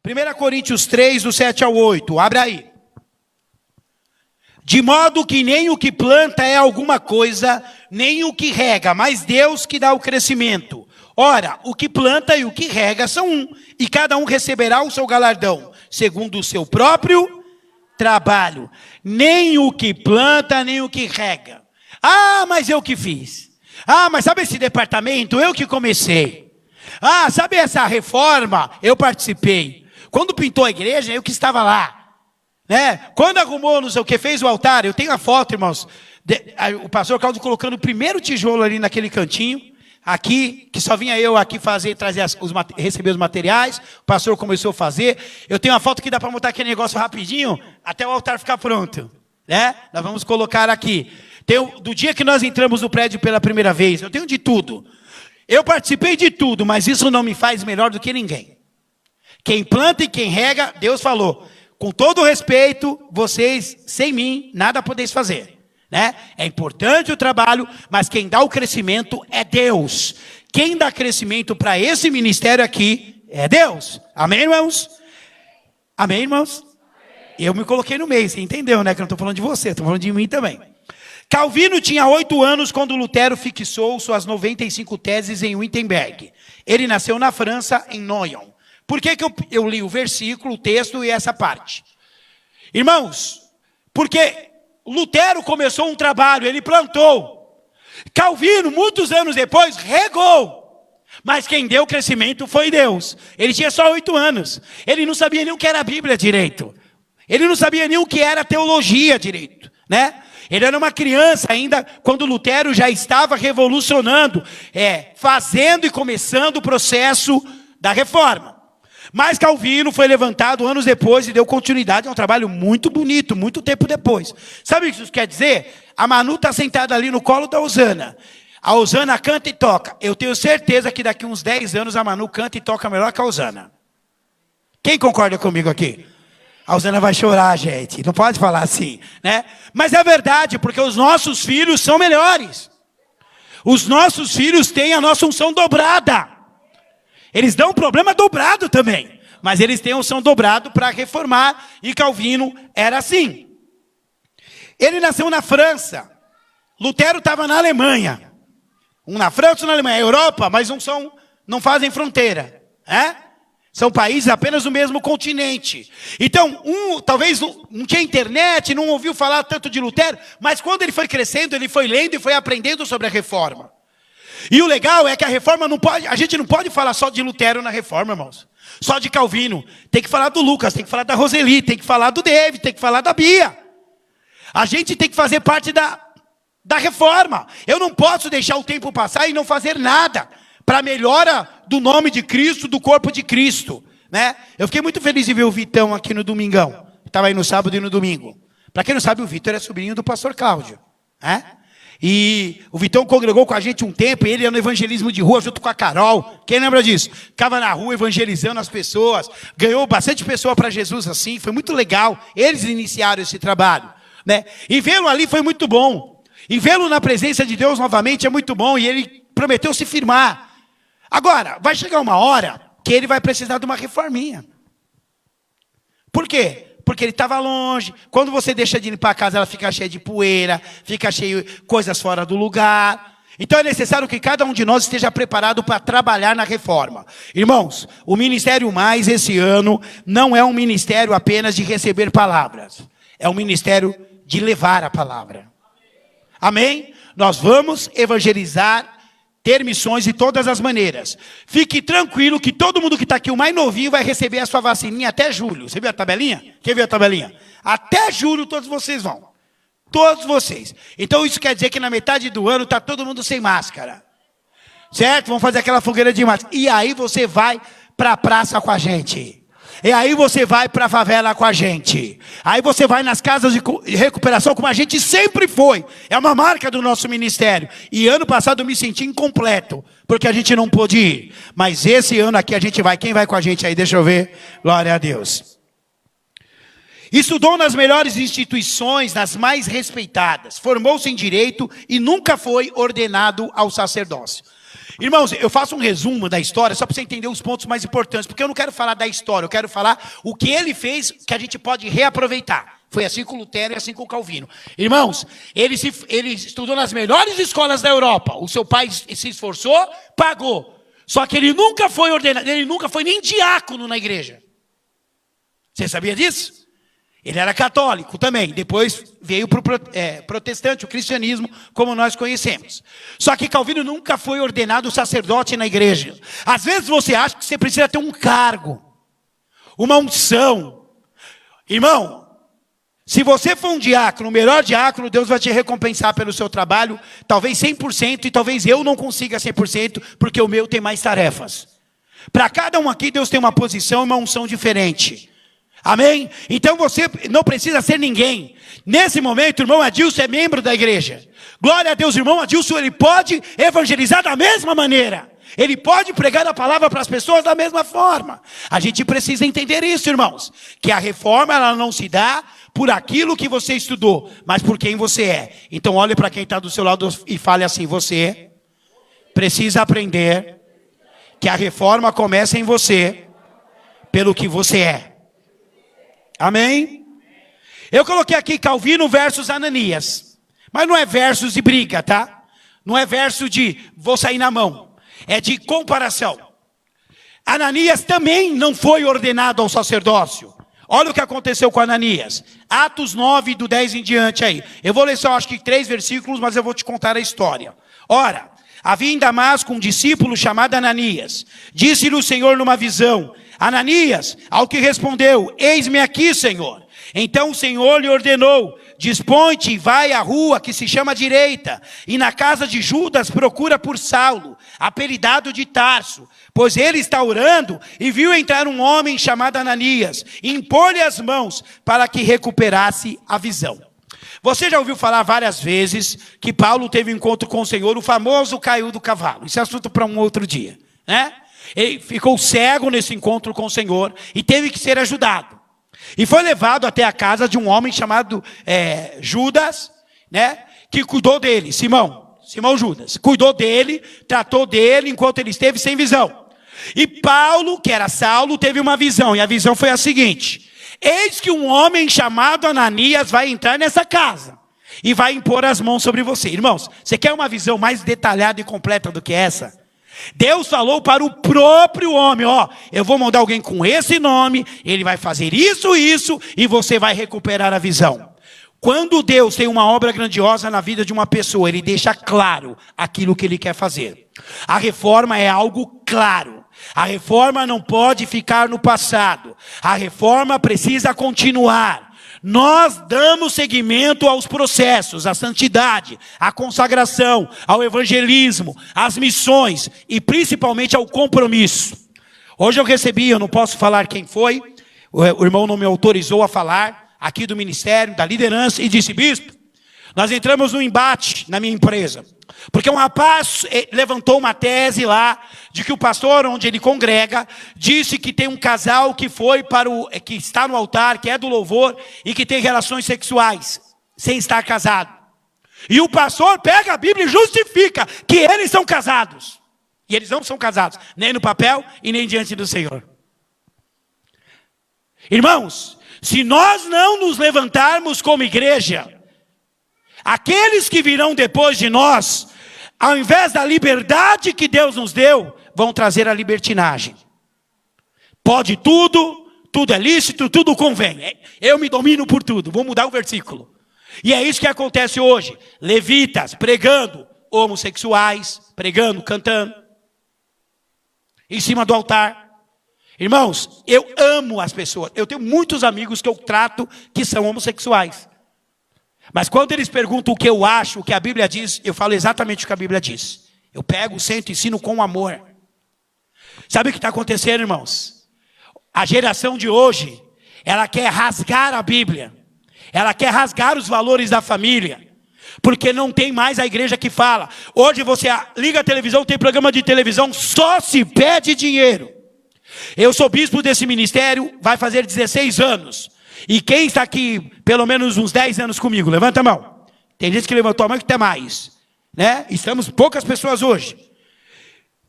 1 Coríntios 3, do 7 ao 8. Abre aí. De modo que nem o que planta é alguma coisa, nem o que rega, mas Deus que dá o crescimento. Ora, o que planta e o que rega são um, e cada um receberá o seu galardão, segundo o seu próprio trabalho. Nem o que planta, nem o que rega. Ah, mas eu que fiz. Ah, mas sabe esse departamento? Eu que comecei. Ah, sabe essa reforma? Eu participei. Quando pintou a igreja, eu que estava lá. Né? Quando arrumou, não sei o que, fez o altar, eu tenho a foto, irmãos, o pastor Cláudio colocando o primeiro tijolo ali naquele cantinho, aqui, que só vinha eu aqui fazer, trazer receber os materiais, o pastor começou a fazer. Eu tenho uma foto que dá para montar aquele negócio rapidinho, até o altar ficar pronto. Né? Nós vamos colocar aqui. Do dia que nós entramos no prédio pela primeira vez, eu tenho de tudo. Eu participei de tudo, mas isso não me faz melhor do que ninguém. Quem planta e quem rega, Deus falou, com todo o respeito, vocês, sem mim, nada podeis fazer. Né? É importante o trabalho, mas quem dá o crescimento é Deus. Quem dá crescimento para esse ministério aqui é Deus. Amém, irmãos? Amém, irmãos? Eu me coloquei no meio, você entendeu, né? Que eu não estou falando de você, estou falando de mim também. Calvino tinha 8 anos quando Lutero fixou suas 95 teses em Wittenberg. Ele nasceu na França, em Noyon. Por que eu li o versículo, o texto e essa parte? Irmãos, porque Lutero começou um trabalho, ele plantou. Calvino, muitos anos depois, regou. Mas quem deu crescimento foi Deus. Ele tinha só 8 anos. Ele não sabia nem o que era a Bíblia direito. Ele não sabia nem o que era teologia direito, né? Ele era uma criança ainda, quando Lutero já estava revolucionando, fazendo e começando o processo da reforma. Mas Calvino foi levantado anos depois e deu continuidade a um trabalho muito bonito, muito tempo depois. Sabe o que isso quer dizer? A Manu está sentada ali no colo da Osana. A Osana canta e toca. Eu tenho certeza que daqui uns 10 anos a Manu canta e toca melhor que a Osana. Quem concorda comigo aqui? A Osana vai chorar, gente. Não pode falar assim, né? Mas é verdade, porque os nossos filhos são melhores. Os nossos filhos têm a nossa unção dobrada. Eles dão um problema dobrado também. Mas eles têm a unção dobrado para reformar. E Calvino era assim. Ele nasceu na França. Lutero estava na Alemanha. Um na França e um na Alemanha. Europa, mas não fazem fronteira. São países apenas do mesmo continente. Então, talvez não tinha internet, não ouviu falar tanto de Lutero, mas quando ele foi crescendo, ele foi lendo e foi aprendendo sobre a reforma. E o legal é que a gente não pode falar só de Lutero na reforma, irmãos. Só de Calvino. Tem que falar do Lucas, tem que falar da Roseli, tem que falar do David, tem que falar da Bia. A gente tem que fazer parte da reforma. Eu não posso deixar o tempo passar e não fazer nada para a melhora do nome de Cristo, do corpo de Cristo. Né? Eu fiquei muito feliz de ver o Vitão aqui no domingão. Estava aí no sábado e no domingo. Para quem não sabe, o Vitor é sobrinho do pastor Cláudio. E o Vitão congregou com a gente um tempo, e ele ia no evangelismo de rua junto com a Carol. Quem lembra disso? Ficava na rua evangelizando as pessoas, ganhou bastante pessoa para Jesus assim, foi muito legal. Eles iniciaram esse trabalho. Né? E vê-lo ali foi muito bom. E vê-lo na presença de Deus novamente é muito bom, e ele prometeu se firmar. Agora, vai chegar uma hora que ele vai precisar de uma reforminha. Por quê? Porque ele estava longe. Quando você deixa de limpar a casa, ela fica cheia de poeira, fica cheia de coisas fora do lugar. Então é necessário que cada um de nós esteja preparado para trabalhar na reforma. Irmãos, o Ministério Mais esse ano não é um ministério apenas de receber palavras. É um ministério de levar a palavra. Amém? Nós vamos evangelizar, ter missões de todas as maneiras. Fique tranquilo que todo mundo que está aqui, o mais novinho, vai receber a sua vacininha até julho. Você viu a tabelinha? Quem viu a tabelinha? Até julho todos vocês vão. Todos vocês. Então isso quer dizer que na metade do ano está todo mundo sem máscara. Certo? Vamos fazer aquela fogueira de máscara. E aí você vai para a praça com a gente. E aí você vai para a favela com a gente. Aí você vai nas casas de recuperação como a gente sempre foi. É uma marca do nosso ministério. E ano passado eu me senti incompleto, porque a gente não pôde ir. Mas esse ano aqui a gente vai. Quem vai com a gente aí? Deixa eu ver. Glória a Deus. Estudou nas melhores instituições, nas mais respeitadas. Formou-se em direito e nunca foi ordenado ao sacerdócio. Irmãos, eu faço um resumo da história só para você entender os pontos mais importantes, porque eu não quero falar da história, eu quero falar o que ele fez que a gente pode reaproveitar. Foi assim com Lutero e assim com Calvino. Irmãos, ele estudou nas melhores escolas da Europa. O seu pai se esforçou, pagou. Só que ele nunca foi ordenado, ele nunca foi nem diácono na igreja. Você sabia disso? Ele era católico também, depois veio para o protestante, o cristianismo, como nós conhecemos. Só que Calvino nunca foi ordenado sacerdote na igreja. Às vezes você acha que você precisa ter um cargo, uma unção. Irmão, se você for um diácono, o melhor diácono, Deus vai te recompensar pelo seu trabalho, talvez 100%, e talvez eu não consiga 100%, porque o meu tem mais tarefas. Para cada um aqui, Deus tem uma posição e uma unção diferente. Amém? Então você não precisa ser ninguém. Nesse momento, o irmão Adilson é membro da igreja. Glória a Deus, irmão Adilson, ele pode evangelizar da mesma maneira. Ele pode pregar a palavra para as pessoas da mesma forma. A gente precisa entender isso, irmãos. Que a reforma, ela não se dá por aquilo que você estudou, mas por quem você é. Então olhe para quem está do seu lado e fale assim: você precisa aprender que a reforma começa em você, pelo que você é. Amém? Eu coloquei aqui Calvino versus Ananias. Mas não é versus de briga, tá? Não é verso de vou sair na mão. É de comparação. Ananias também não foi ordenado ao sacerdócio. Olha o que aconteceu com Ananias. Atos 9, do 10 em diante aí. Eu vou ler só acho que 3 versículos, mas eu vou te contar a história. Ora, havia em Damasco um discípulo chamado Ananias. Disse-lhe o Senhor numa visão: Ananias, ao que respondeu: eis-me aqui, Senhor. Então o Senhor lhe ordenou: dispõe-te e vai à rua que se chama Direita, e na casa de Judas procura por Saulo, apelidado de Tarso, pois ele está orando, e viu entrar um homem chamado Ananias, e impor-lhe as mãos para que recuperasse a visão. Você já ouviu falar várias vezes que Paulo teve um encontro com o Senhor, o famoso caiu do cavalo. Isso é assunto para um outro dia, né? Ele ficou cego nesse encontro com o Senhor e teve que ser ajudado. E foi levado até a casa de um homem chamado Judas, né? Que cuidou dele, Simão Judas. Cuidou dele, tratou dele enquanto ele esteve sem visão. E Paulo, que era Saulo, teve uma visão. E a visão foi a seguinte: eis que um homem chamado Ananias vai entrar nessa casa e vai impor as mãos sobre você. Irmãos, você quer uma visão mais detalhada e completa do que essa? Deus falou para o próprio homem: ó, eu vou mandar alguém com esse nome, ele vai fazer isso, e você vai recuperar a visão. Quando Deus tem uma obra grandiosa na vida de uma pessoa, ele deixa claro aquilo que ele quer fazer. A reforma é algo claro. A reforma não pode ficar no passado. A reforma precisa continuar. Nós damos seguimento aos processos, à santidade, à consagração, ao evangelismo, às missões e principalmente ao compromisso. Hoje eu recebi, eu não posso falar quem foi, o irmão não me autorizou a falar, aqui do ministério, da liderança, e disse: bispo, nós entramos num embate na minha empresa. Porque um rapaz levantou uma tese lá, de que o pastor onde ele congrega, disse que tem um casal que foi que está no altar, que é do louvor, e que tem relações sexuais, sem estar casado. E o pastor pega a Bíblia e justifica que eles são casados. E eles não são casados, nem no papel e nem diante do Senhor. Irmãos, se nós não nos levantarmos como igreja, aqueles que virão depois de nós, ao invés da liberdade que Deus nos deu, vão trazer a libertinagem. Pode tudo, tudo é lícito, tudo convém. Eu me domino por tudo. Vou mudar o versículo. E é isso que acontece hoje. Levitas pregando, homossexuais pregando, cantando, em cima do altar. Irmãos, eu amo as pessoas. Eu tenho muitos amigos que eu trato que são homossexuais. Mas quando eles perguntam o que eu acho, o que a Bíblia diz, eu falo exatamente o que a Bíblia diz. Eu pego, sento e ensino com amor. Sabe o que está acontecendo, irmãos? A geração de hoje, ela quer rasgar a Bíblia. Ela quer rasgar os valores da família. Porque não tem mais a igreja que fala. Hoje você liga a televisão, tem programa de televisão, só se pede dinheiro. Eu sou bispo desse ministério, vai fazer 16 anos. E quem está aqui pelo menos uns 10 anos comigo? Levanta a mão. Tem gente que levantou a mão que tem mais, né? Estamos poucas pessoas hoje.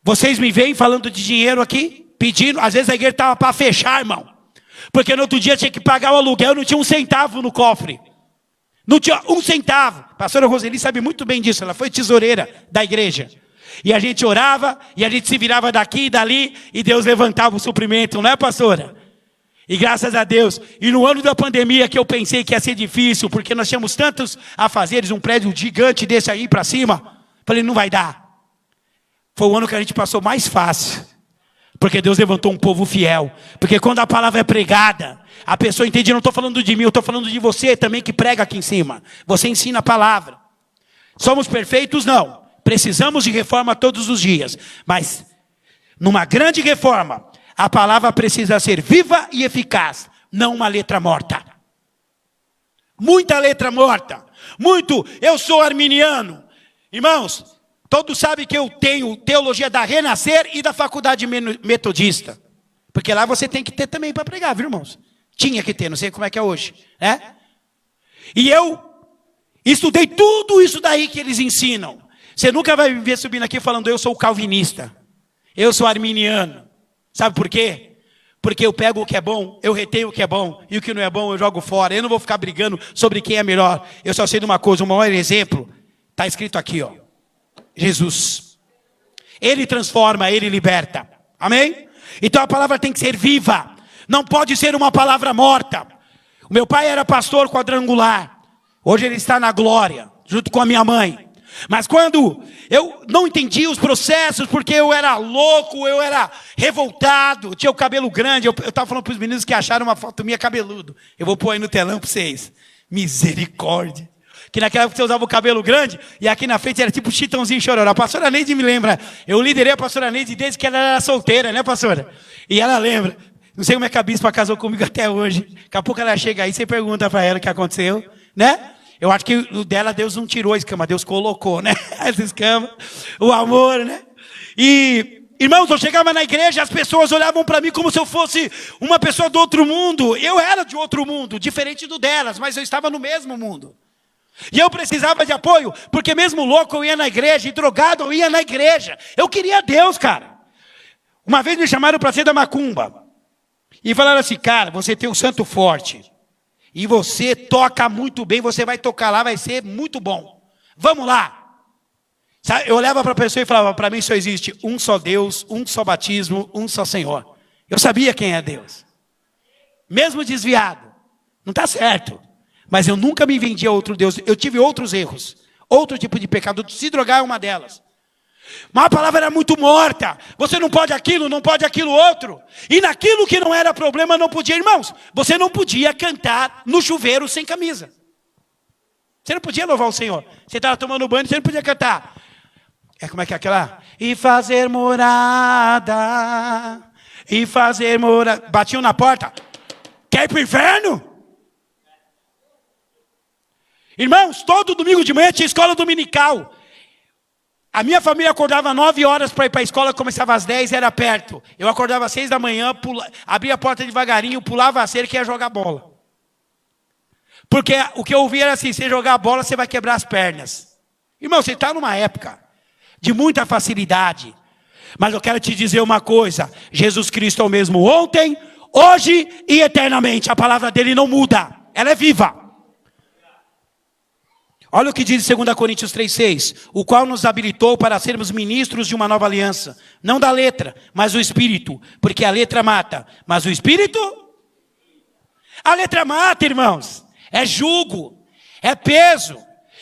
Vocês me veem falando de dinheiro aqui, pedindo, às vezes a igreja estava para fechar, irmão. Porque no outro dia tinha que pagar o aluguel, não tinha um centavo no cofre. Não tinha um centavo. A pastora Roseli sabe muito bem disso, ela foi tesoureira da igreja. E a gente orava, e a gente se virava daqui e dali, e Deus levantava o suprimento, não é, pastora? E graças a Deus, e no ano da pandemia que eu pensei que ia ser difícil, porque nós tínhamos tantos afazeres, um prédio gigante desse aí para cima, falei, não vai dar. Foi o ano que a gente passou mais fácil, porque Deus levantou um povo fiel. Porque quando a palavra é pregada, a pessoa entende, não estou falando de mim, eu estou falando de você também que prega aqui em cima. Você ensina a palavra. Somos perfeitos? Não. Precisamos de reforma todos os dias. Mas, numa grande reforma, a palavra precisa ser viva e eficaz, não uma letra morta. Muita letra morta. Muito, eu sou arminiano. Irmãos, todos sabem que eu tenho teologia da Renascer e da faculdade metodista. Porque lá você tem que ter também para pregar, viu, irmãos? Tinha que ter, não sei como é que é hoje. Né? E eu estudei tudo isso daí que eles ensinam. Você nunca vai me ver subindo aqui falando, eu sou calvinista. Eu sou arminiano. Sabe por quê? Porque eu pego o que é bom, eu retenho o que é bom, e o que não é bom eu jogo fora. Eu não vou ficar brigando sobre quem é melhor. Eu só sei de uma coisa, o maior exemplo, está escrito aqui, ó. Jesus. Ele transforma, ele liberta. Amém? Então a palavra tem que ser viva. Não pode ser uma palavra morta. O meu pai era pastor quadrangular. Hoje ele está na glória, junto com a minha mãe. Mas quando eu não entendia os processos, porque eu era louco, eu era revoltado, tinha o cabelo grande. Eu estava falando para os meninos que acharam uma foto minha cabeludo. Eu vou pôr aí no telão para vocês. Misericórdia. Que naquela época você usava o cabelo grande, e aqui na frente era tipo Chitãozinho Chororó. A pastora Neide me lembra. Eu liderei a pastora Neide desde que ela era solteira, né, pastora? E ela lembra. Não sei como é que a bispa casou comigo até hoje. Daqui a pouco ela chega aí, você pergunta para ela o que aconteceu, né? Eu acho que o dela Deus não tirou a escama, Deus colocou, né? Essa escama, o amor, né? E, irmãos, eu chegava na igreja, as pessoas olhavam para mim como se eu fosse uma pessoa do outro mundo. Eu era de outro mundo, diferente do delas, mas eu estava no mesmo mundo. E eu precisava de apoio, porque mesmo louco eu ia na igreja, e drogado eu ia na igreja. Eu queria Deus, cara. Uma vez me chamaram para ser da macumba. E falaram assim, cara, você tem um santo forte. E você toca muito bem, você vai tocar lá, vai ser muito bom. Vamos lá. Sabe, eu olhava para a pessoa e falava, para mim só existe um só Deus, um só batismo, um só Senhor. Eu sabia quem é Deus. Mesmo desviado. Não está certo. Mas eu nunca me vendi a outro Deus. Eu tive outros erros. Outro tipo de pecado. Se drogar é uma delas. Mas a palavra era muito morta. Você não pode aquilo, não pode aquilo outro. E naquilo que não era problema, não podia. Irmãos, você não podia cantar no chuveiro sem camisa. Você não podia louvar o Senhor. Você estava tomando banho, você não podia cantar. Como é que é aquela? E fazer morada. E fazer morada. Batiam na porta. Quer ir para o inferno? Irmãos, todo domingo de manhã tinha escola dominical. A minha família acordava 9 horas para ir para a escola, começava às 10, era perto. Eu acordava às 6 da manhã, abria a porta devagarinho, pulava a cerca e ia jogar bola. Porque o que eu ouvia era assim, se jogar a bola, você vai quebrar as pernas. Irmão, você está numa época de muita facilidade. Mas eu quero te dizer uma coisa, Jesus Cristo é o mesmo ontem, hoje e eternamente. A palavra dele não muda, ela é viva. Olha o que diz 2 Coríntios 3,6. O qual nos habilitou para sermos ministros de uma nova aliança. Não da letra, mas do Espírito. Porque a letra mata, mas o Espírito... A letra mata, irmãos. É jugo, é peso.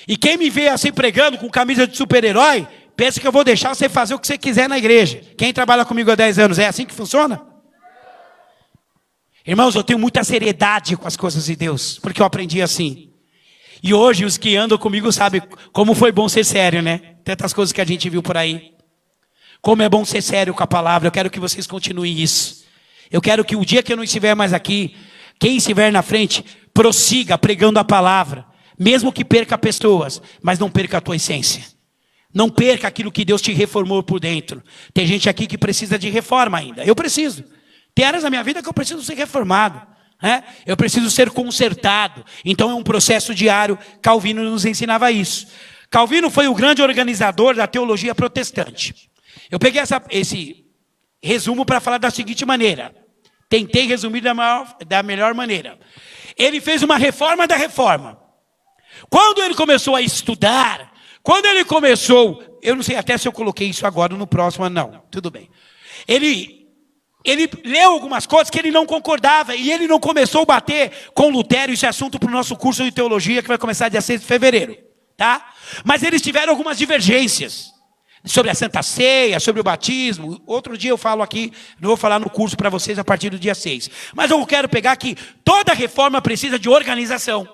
E quem me vê assim pregando com camisa de super-herói, pensa que eu vou deixar você fazer o que você quiser na igreja. Quem trabalha comigo há 10 anos, é assim que funciona? Irmãos, eu tenho muita seriedade com as coisas de Deus, porque eu aprendi assim. E hoje os que andam comigo sabem como foi bom ser sério, né? Tantas coisas que a gente viu por aí. Como é bom ser sério com a palavra. Eu quero que vocês continuem isso. Eu quero que o dia que eu não estiver mais aqui, quem estiver na frente, prossiga pregando a palavra. Mesmo que perca pessoas, mas não perca a tua essência. Não perca aquilo que Deus te reformou por dentro. Tem gente aqui que precisa de reforma ainda. Eu preciso. Tem áreas da minha vida que eu preciso ser reformado. Eu preciso ser consertado. Então é um processo diário. Calvino nos ensinava isso. Calvino foi o grande organizador da teologia protestante. Eu peguei esse resumo para falar da seguinte maneira. Tentei resumir da melhor maneira. Ele fez uma reforma da reforma. Quando ele começou a estudar, quando ele começou, eu não sei até se eu coloquei isso agora no próximo, não, tudo bem. Ele leu algumas coisas que ele não concordava, e ele não começou a bater com Lutero, esse assunto para o nosso curso de teologia, que vai começar dia 6 de fevereiro, tá? Mas eles tiveram algumas divergências, sobre a Santa Ceia, sobre o batismo. Outro dia eu falo aqui, não vou falar no curso para vocês a partir do dia 6. Mas eu quero pegar que toda reforma precisa de organização.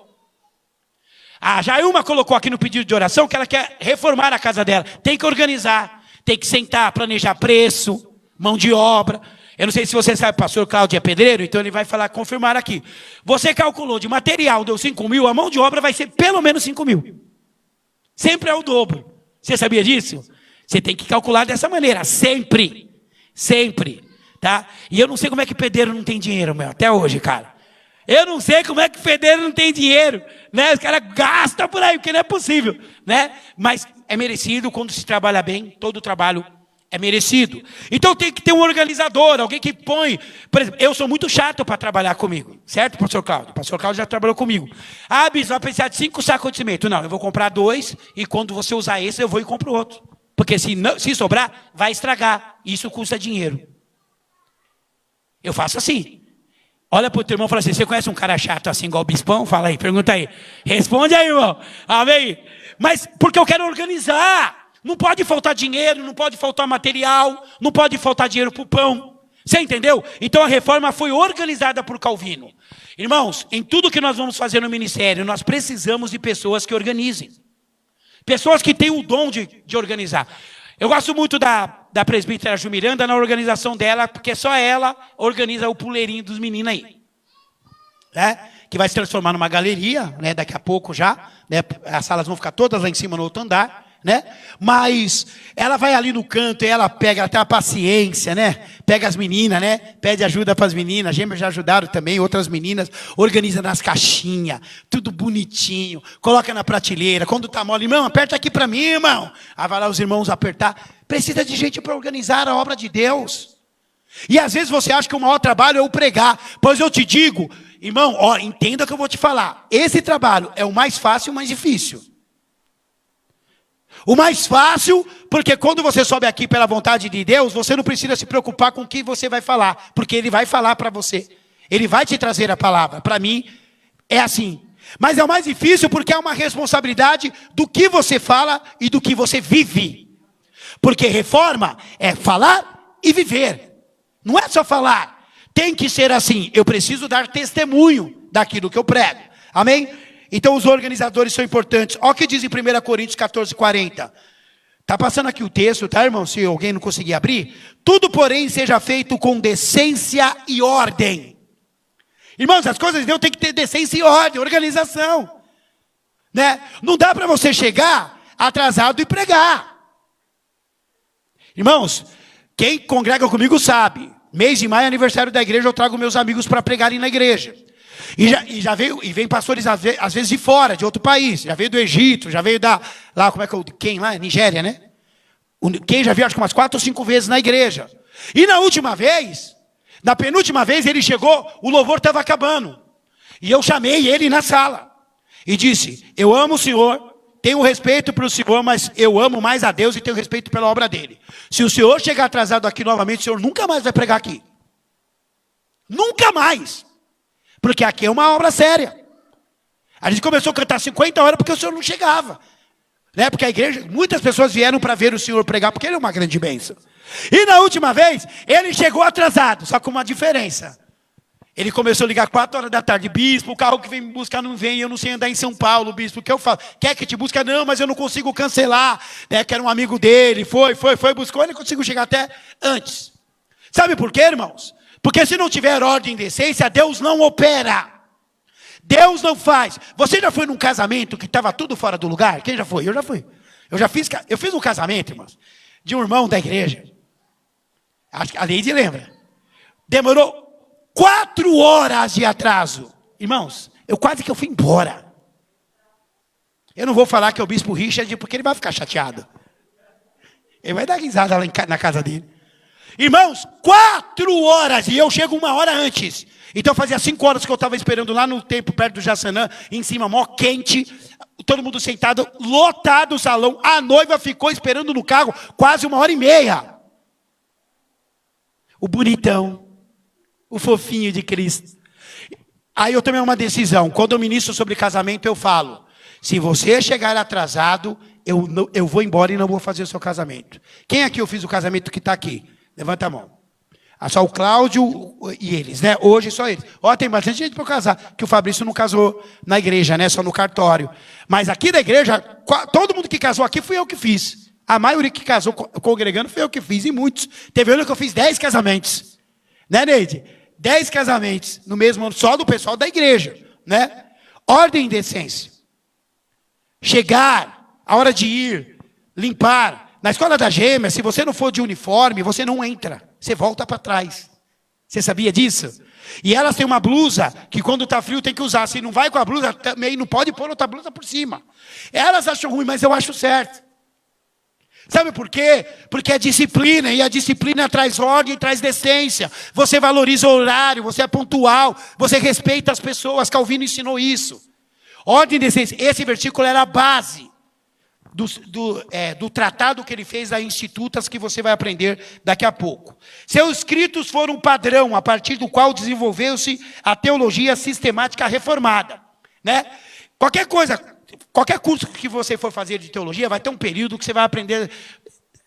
A Jailma colocou aqui no pedido de oração que ela quer reformar a casa dela. Tem que organizar, tem que sentar, planejar preço, mão de obra. Eu não sei se você sabe, o pastor Cláudio é pedreiro, então ele vai confirmar aqui. Você calculou de material, deu 5 mil, a mão de obra vai ser pelo menos 5 mil. Sempre é o dobro. Você sabia disso? Você tem que calcular dessa maneira, sempre, sempre, tá? E eu não sei como é que pedreiro não tem dinheiro, meu, até hoje, cara. Eu não sei como é que pedreiro não tem dinheiro, né? Os caras gastam por aí, porque não é possível, né? Mas é merecido quando se trabalha bem, todo trabalho é merecido. Então tem que ter um organizador, alguém que põe... Por exemplo, eu sou muito chato para trabalhar comigo, certo, pastor Cláudio? O pastor Cláudio já trabalhou comigo. Ah, bispo, vai precisar de 5 sacos de cimento. Não, eu vou comprar 2 e quando você usar esse, eu vou e compro outro. Porque se sobrar, vai estragar. Isso custa dinheiro. Eu faço assim. Olha para o teu irmão e fala assim, você conhece um cara chato assim igual o bispão? Fala aí, pergunta aí. Responde aí, irmão. Amém? Mas porque eu quero organizar. Não pode faltar dinheiro, não pode faltar material, não pode faltar dinheiro para o pão. Você entendeu? Então a reforma foi organizada por Calvino. Irmãos, em tudo que nós vamos fazer no ministério, nós precisamos de pessoas que organizem. Pessoas que têm o dom de organizar. Eu gosto muito da presbítera Ju Miranda na organização dela, porque só ela organiza o puleirinho dos meninos aí. Né? Que vai se transformar numa galeria, né? Daqui a pouco já. Né? As salas vão ficar todas lá em cima no outro andar. Né? Mas ela vai ali no canto e ela tem a paciência, né? Pega as meninas, né? Pede ajuda para as meninas, gêmeas já ajudaram também, outras meninas, organiza nas caixinhas, tudo bonitinho, coloca na prateleira, quando tá mole, irmão, aperta aqui para mim, irmão. Aí vai lá os irmãos apertar. Precisa de gente para organizar a obra de Deus. E às vezes você acha que o maior trabalho é o pregar, pois eu te digo, irmão, ó, entenda o que eu vou te falar, esse trabalho é o mais fácil e o mais difícil. O mais fácil, porque quando você sobe aqui pela vontade de Deus, você não precisa se preocupar com o que você vai falar, porque Ele vai falar para você. Ele vai te trazer a palavra. Para mim, é assim. Mas é o mais difícil porque é uma responsabilidade do que você fala e do que você vive. Porque reforma é falar e viver. Não é só falar. Tem que ser assim. Eu preciso dar testemunho daquilo que eu prego. Amém? Então os organizadores são importantes. Olha o que diz em 1 Coríntios 14, 40. Está passando aqui o texto, tá, irmão? Se alguém não conseguir abrir. Tudo, porém, seja feito com decência e ordem. Irmãos, as coisas de Deus têm que ter decência e ordem, organização. Né? Não dá para você chegar atrasado e pregar. Irmãos, quem congrega comigo sabe. Mês de maio é aniversário da igreja, eu trago meus amigos para pregarem na igreja. E vem pastores às vezes de fora, de outro país. Já veio do Egito, já veio lá, como é que é quem lá? Nigéria, né? Quem já veio acho que umas 4 ou 5 vezes na igreja. E na penúltima vez ele chegou, o louvor estava acabando. E eu chamei ele na sala. E disse, eu amo o Senhor, tenho respeito para o Senhor, mas eu amo mais a Deus e tenho respeito pela obra dele. Se o Senhor chegar atrasado aqui novamente, o Senhor nunca mais vai pregar aqui. Nunca mais. Porque aqui é uma obra séria. A gente começou a cantar 50 horas porque o Senhor não chegava. Né? Porque a igreja, muitas pessoas vieram para ver o Senhor pregar, porque ele é uma grande bênção. E na última vez, ele chegou atrasado, só com uma diferença. Ele começou a ligar 4 horas da tarde. Bispo, o carro que vem me buscar não vem, eu não sei andar em São Paulo, bispo. O que eu falo? Quer que te busque? Não, mas eu não consigo cancelar. Né? Que era um amigo dele, foi, buscou, ele conseguiu chegar até antes. Sabe por quê, irmãos? Porque se não tiver ordem e decência, Deus não opera. Deus não faz. Você já foi num casamento que estava tudo fora do lugar? Quem já foi? Eu já fui. Eu fiz um casamento, irmãos, de um irmão da igreja. Acho que a Leide lembra. Demorou 4 horas de atraso. Irmãos, eu fui embora. Eu não vou falar que é o bispo Richard, porque ele vai ficar chateado. Ele vai dar risada lá na casa dele. Irmãos, 4 horas, e eu chego 1 hora antes. Então fazia 5 horas que eu estava esperando lá no templo, perto do Jaçanã, em cima, mó quente, todo mundo sentado, lotado o salão. A noiva ficou esperando no carro quase 1h30. O bonitão, o fofinho de Cristo. Aí eu tomei uma decisão. Quando eu ministro sobre casamento, eu falo: se você chegar atrasado, eu vou embora e não vou fazer o seu casamento. Quem aqui eu fiz o casamento que está aqui? Levanta a mão. Só o Cláudio e eles, né? Hoje só eles. Ó, tem bastante gente para casar, que o Fabrício não casou na igreja, né? Só no cartório. Mas aqui da igreja, todo mundo que casou aqui fui eu que fiz. A maioria que casou congregando foi eu que fiz, e muitos. Teve ano que eu fiz 10 casamentos. Né, Neide? 10 casamentos no mesmo ano, só do pessoal da igreja, né? Ordem e decência. Chegar, a hora de ir, limpar. Na escola da gêmea, se você não for de uniforme, você não entra. Você volta para trás. Você sabia disso? E elas têm uma blusa que quando está frio tem que usar. Se não vai com a blusa, também não pode pôr outra blusa por cima. Elas acham ruim, mas eu acho certo. Sabe por quê? Porque é disciplina, e a disciplina traz ordem, traz decência. Você valoriza o horário, você é pontual, você respeita as pessoas. Calvino ensinou isso. Ordem e decência. Esse versículo era a base do tratado que ele fez a Institutas, que você vai aprender daqui a pouco. Seus escritos foram um padrão, a partir do qual desenvolveu-se a teologia sistemática reformada. Né? Qualquer curso que você for fazer de teologia, vai ter um período que você vai aprender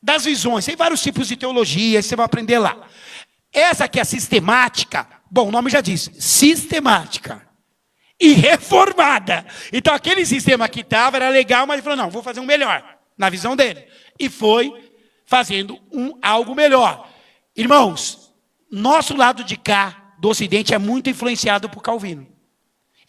das visões. Tem vários tipos de teologia, você vai aprender lá. Essa aqui é a sistemática. Bom, o nome já diz, sistemática. E reformada. Então aquele sistema que estava era legal, mas ele falou: não, vou fazer um melhor, na visão dele. E foi fazendo algo melhor. Irmãos, nosso lado de cá, do Ocidente, é muito influenciado por Calvino.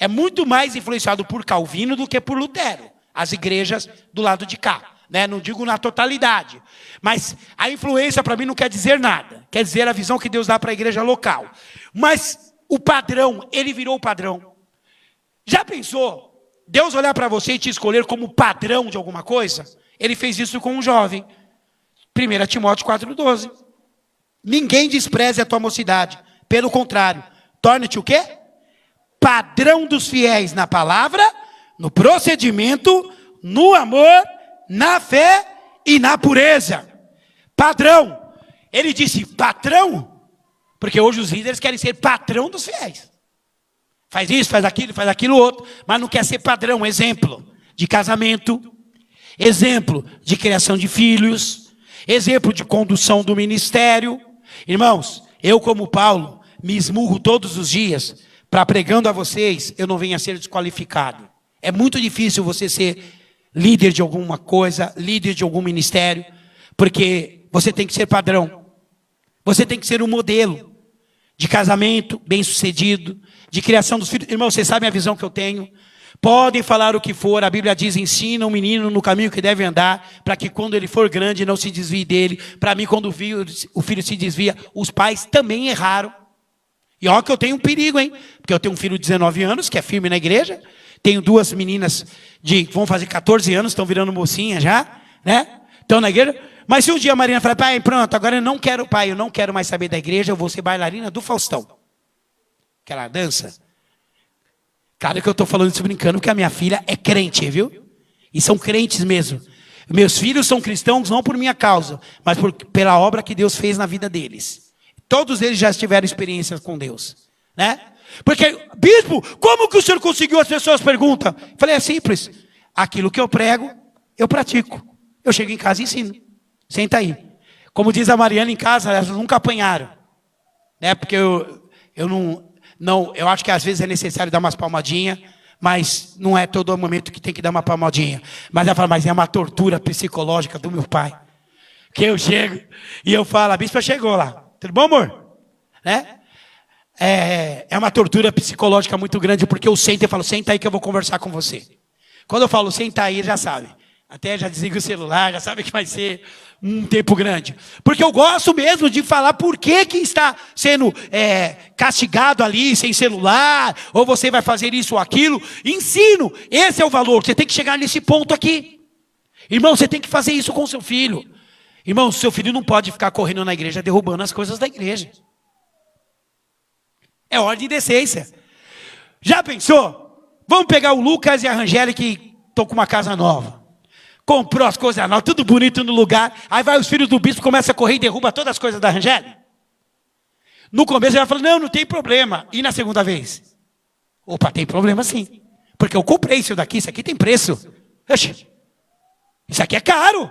É muito mais influenciado por Calvino do que por Lutero. As igrejas do lado de cá. Né? Não digo na totalidade. Mas a influência para mim não quer dizer nada. Quer dizer a visão que Deus dá para a igreja local. Mas o padrão, ele virou o padrão. Já pensou Deus olhar para você e te escolher como padrão de alguma coisa? Ele fez isso com um jovem. 1 Timóteo 4,12. Ninguém despreze a tua mocidade. Pelo contrário, torne-te o quê? Padrão dos fiéis na palavra, no procedimento, no amor, na fé e na pureza. Padrão. Ele disse patrão, porque hoje os líderes querem ser patrão dos fiéis. Faz isso, faz aquilo outro, mas não quer ser padrão. Exemplo de casamento, exemplo de criação de filhos, exemplo de condução do ministério. Irmãos, eu como Paulo, me esmurro todos os dias para, pregando a vocês, eu não venha a ser desqualificado. É muito difícil você ser líder de alguma coisa, líder de algum ministério, porque você tem que ser padrão. Você tem que ser um modelo de casamento bem-sucedido, de criação dos filhos. Irmão, vocês sabem a visão que eu tenho? Podem falar o que for, a Bíblia diz: ensina o menino no caminho que deve andar, para que quando ele for grande não se desvie dele. Para mim, quando o filho se desvia, os pais também erraram. E olha que eu tenho um perigo, hein? Porque eu tenho um filho de 19 anos, que é firme na igreja. Tenho 2 meninas que vão fazer 14 anos, estão virando mocinha já, né? Estão na igreja. Mas se um dia a Marina falar: pai, pronto, agora eu não quero mais saber da igreja, eu vou ser bailarina do Faustão. Aquela dança. Claro que eu estou falando isso brincando, porque a minha filha é crente, viu? E são crentes mesmo. Meus filhos são cristãos não por minha causa, mas pela obra que Deus fez na vida deles. Todos eles já tiveram experiências com Deus, né? Porque, bispo, como que o senhor conseguiu? As pessoas perguntam. Eu falei: é simples. Aquilo que eu prego, eu pratico. Eu chego em casa e ensino. Senta aí. Como diz a Mariana, em casa, elas nunca apanharam. Né? Porque eu eu acho que às vezes é necessário dar umas palmadinhas, mas não é todo momento que tem que dar uma palmadinha. Mas ela fala: mas é uma tortura psicológica do meu pai. Que eu chego e eu falo: a bispa chegou lá. Tudo bom, amor? Né? É uma tortura psicológica muito grande, porque eu sento e falo: senta aí que eu vou conversar com você. Quando eu falo senta aí, já sabe. Até já desliga o celular, já sabe que vai ser um tempo grande. Porque eu gosto mesmo de falar por que está sendo castigado ali, sem celular, ou você vai fazer isso ou aquilo. Ensino, esse é o valor, você tem que chegar nesse ponto aqui. Irmão, você tem que fazer isso com seu filho. Irmão, seu filho não pode ficar correndo na igreja derrubando as coisas da igreja. É ordem de decência. Já pensou? Vamos pegar o Lucas e a Rangélia que estão com uma casa nova. Comprou as coisas novas, tudo bonito no lugar. Aí vai os filhos do bispo, começa a correr e derruba todas as coisas da Rangélia. No começo ela fala, não tem problema. E na segunda vez? Opa, tem problema sim. Porque eu comprei isso daqui, isso aqui tem preço. Oxe, isso aqui é caro.